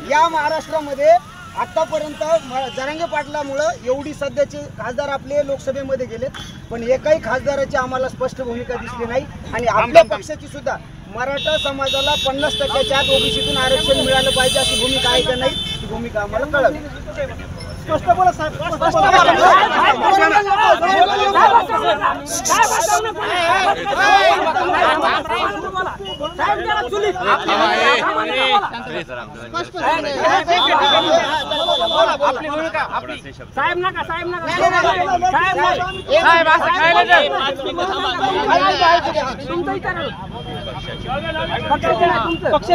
या महाराष्ट्रामध्ये आतापर्यंत जरांगे पाटलामुळं एवढी सध्याचे खासदार आपले लोकसभेमध्ये गेलेत, पण एकाही खासदाराची आम्हाला स्पष्ट भूमिका दिसली नाही। आणि आपल्या पक्षाची सुद्धा मराठा समाजाला 50% आत ओबीसीतून आरक्षण मिळालं पाहिजे अशी भूमिका आहे का नाही, ही भूमिका आम्हाला कळावी। स्पष्ट बोला साहेब, स्पष्ट बोला।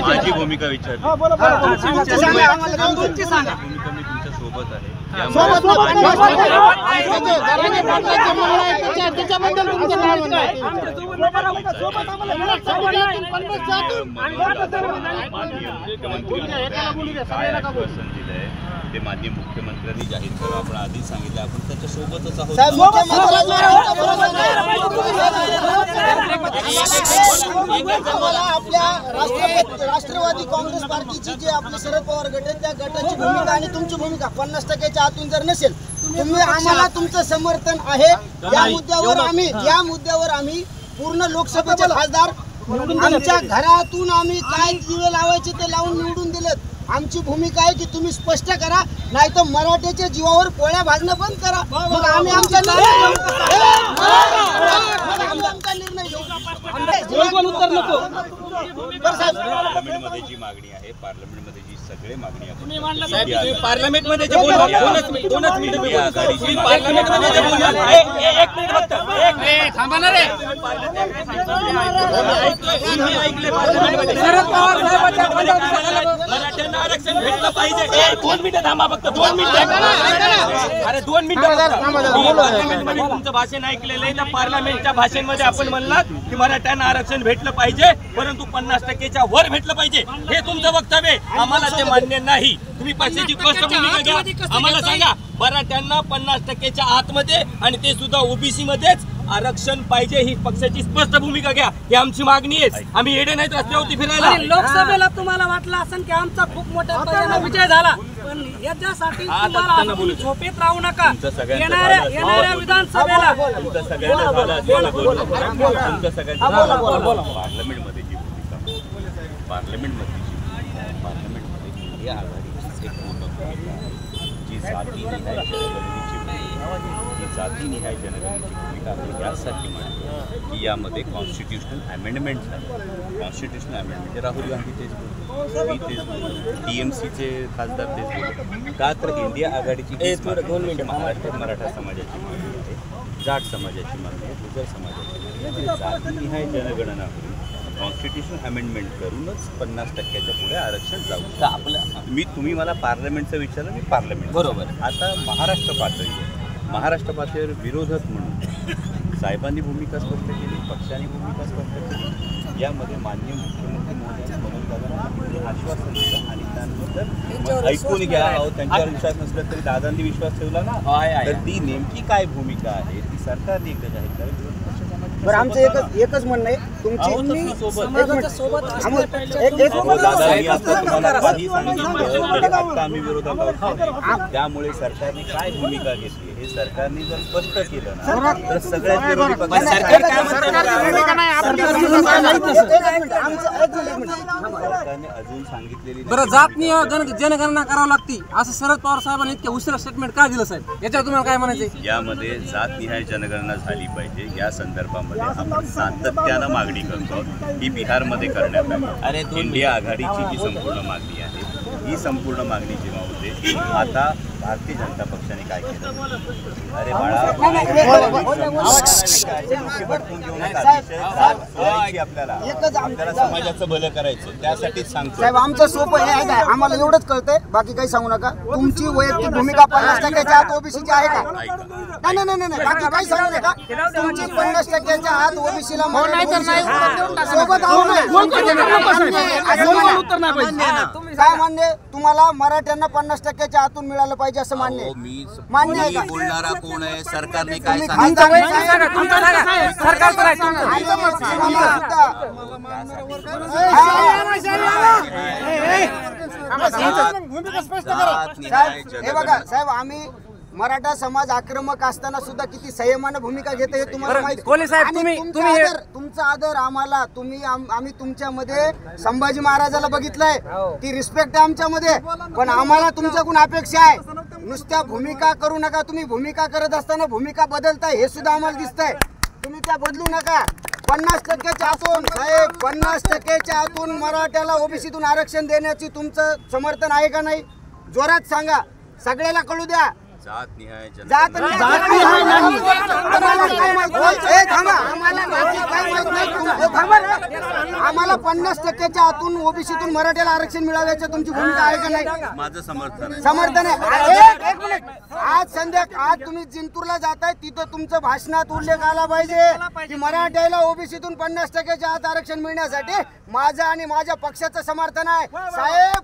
माझी भूमिका विचारली, सोबत आहे ते माननीय मुख्यमंत्र्यांनी जाहीर करा, आपण आधीच सांगितलं आपण त्याच्या सोबतच आहोत। आपल्या राष्ट्रवादी काँग्रेस पार्टीची जे आपले शरद पवार गट आहे त्या गटाची भूमिका आणि तुमची भूमिका 50%च्या आतून जर नसेल, तुम्ही आम्हाला तुमचं समर्थन आहे या मुद्द्यावर आम्ही पूर्ण लोकसभेचे खासदार आमच्या घरातून आम्ही काय दिवे लावायचे ते लावून निवडून दिलेत। आमची भूमिका आहे की तुम्ही स्पष्ट करा, नाही तर मराठ्याच्या जीवावर पोळ्या भाजणं बंद करा, मग आम्ही आमचा निर्णय घेऊ। पार्लमेंटमध्ये जी मागणी आहे, पार्लमेंटमध्ये जी सगळे मागणी आहे, पार्लमेंटमध्ये आरक्षण भेटलं पाहिजे। 2 मिनिटं थांबा, फक्त 2 मिनिटं। अरे 2 मिनिटं तुमचं भाषण ऐकलेलं आहे ना, पार्लमेंटच्या भाषणामध्ये आपण म्हणलात की मराठ्यांना आरक्षण भेटलं पाहिजे, परंतु 50%च्या वर भेटलं पाहिजे, हे तुमचं वक्तव्य आहे। आम्हाला ते मान्य नाही। तुम्ही पक्षाची स्पष्ट भूमिका घ्या, आम्हाला सांगा मराठ्यांना 50%च्या आतमध्ये आणि ते सुद्धा ओबीसी मध्येच आरक्षण पाहिजे, ही पक्षाची स्पष्ट भूमिका घ्या, ही आमची मागणी आहे। आम्ही येडे नाहीत रस्त्यावरती फिरायला। लोकसभेला तुम्हाला वाटलं असेल की आमचा खूप मोठा विजय झाला, पण याच्यासाठी तुम्हाला झोपेत राहू नका। येणाऱ्या विधानसभेला पार्लमेंटमध्ये जी भूमिका, पार्लमेंटमध्ये इंडिया आघाडीची एक पूर्ण भूमिका आहे, जी जातीनिहाय जनगणनेची भूमिका आहे, यासाठी म्हणतो की यामध्ये कॉन्स्टिट्युशनल अमेंडमेंट झाले। कॉन्स्टिट्युशनल अमेंडमेंट राहुल गांधी तेच बोलतो, मी तेच बोलतो, DMCचे खासदार तेच बोलतो, का तर इंडिया आघाडीची महाराष्ट्रात मराठा समाजाची मागणी आहे, जाट समाजाची मागणी आहे, गुजर समाजाची मागणी आहे, जातीनिहाय जनगणना होईल, कॉन्स्टिट्युशन अमेंडमेंट करूनच 50%च्या पुढे आरक्षण जाऊ। तर आपलं तुम्ही मला पार्लमेंटचं विचारलं, मी पार्लमेंट बरोबर। आता महाराष्ट्र पातळीवर विरोधक म्हणून साहेबांनी भूमिका स्पष्ट केली, पक्षाने भूमिका स्पष्ट केली, यामध्ये माननीय मुख्यमंत्री महोदय कमलदादांनी आश्वासन दिलं आणि त्यानंतर ऐकून घ्या, त्यांच्यावर विश्वास नसला तरी दादांनी विश्वास ठेवला ना, तर ती नेमकी काय भूमिका आहे ती सरकारने एकच जाहीर करावी। बरं, आमचं एकच म्हणणं आहे, तुमची आम्ही विरोधात आहोत, त्यामुळे सरकारने काय भूमिका घेतली हे सरकारने जर स्पष्ट केलं ना, तर सगळ्यात विरोधी सरकारने अजून सांगितलेली बरं, जातनीय जनगणना करावी लागती असं शरद पवार साहेबांनी इतक्या उशिरा स्टेटमेंट का दिलं साहेब, याच्यावर तुम्हाला काय म्हणायचं? यामध्ये जातनिहाय जनगणना झाली पाहिजे या संदर्भामध्ये आपण सातत्यानं मागणी करतो। ही बिहारमध्ये करण्यात आली, इंडिया आघाडीची जी संपूर्ण मागणी आहे, ही संपूर्ण मागणी जेव्हा होते आता भारतीय जनता पक्षाने काय केलं, अरे बाळा आपल्याला समाजाचं भलं करायचं, त्यासाठीच सांगतो साहेब। आमचं सोपं हे आहे, आम्हाला एवढंच कळतंय, बाकी काही सांगू नका। तुमची वैयक्तिक भूमिका 50%च्या आत ओबीसीची आहे का? नाही, बाकी काही सांगू नका। तुमची 50%च्या आत ओबीसीला सोबत काय मान्य? तुम्हाला मराठ्यांना 50%च्या आतून मिळालं पाहिजे असं मान्य आहे? मान्य आहे का? बोलणारा कोण आहे? सरकारने काय सांगितलं? साहेब हे बघा साहेब, आम्ही मराठा समाज आक्रमक असताना सुद्धा किती संयमानं भूमिका घेते हे तुम्हाला माहिती. कोल्हे साहेब, आणि तुमचा आदर आम्हाला आम्ही तुमच्यामध्ये संभाजी महाराजाला बघितलंय, ती रिस्पेक्ट आहे आमच्यामध्ये. पण आम्हाला तुमच्याकडून अपेक्षा आहे, नुसत्या भूमिका करू नका. तुम्ही भूमिका करत असताना भूमिका बदलताय हे सुद्धा आम्हाला दिसतंय. तुम्ही त्या बदलू नका. 50%च्या आतून साहेब, 50%च्या आतून मराठ्याला ओबीसीतून आरक्षण देण्याची तुमचं समर्थन आहे का नाही? जोरात सांगा, सगळ्याला कळू द्या. जातनिहाय जात नाही. आम्हाला 50%च्या आतून ओबीसीतून मराठ्याला आरक्षण मिळाव्याची तुमची भूमिका आहे का नाही? माझं समर्थन आहे. एक मिनिट, आज तुम्ही जिंतूरला जाताय, तिथं तुमचं भाषणात उल्लेख आला पाहिजे की मराठ्याला ओबीसीतून 50%च्या आत आरक्षण मिळण्यासाठी माझं आणि माझ्या पक्षाचं समर्थन आहे. साहेब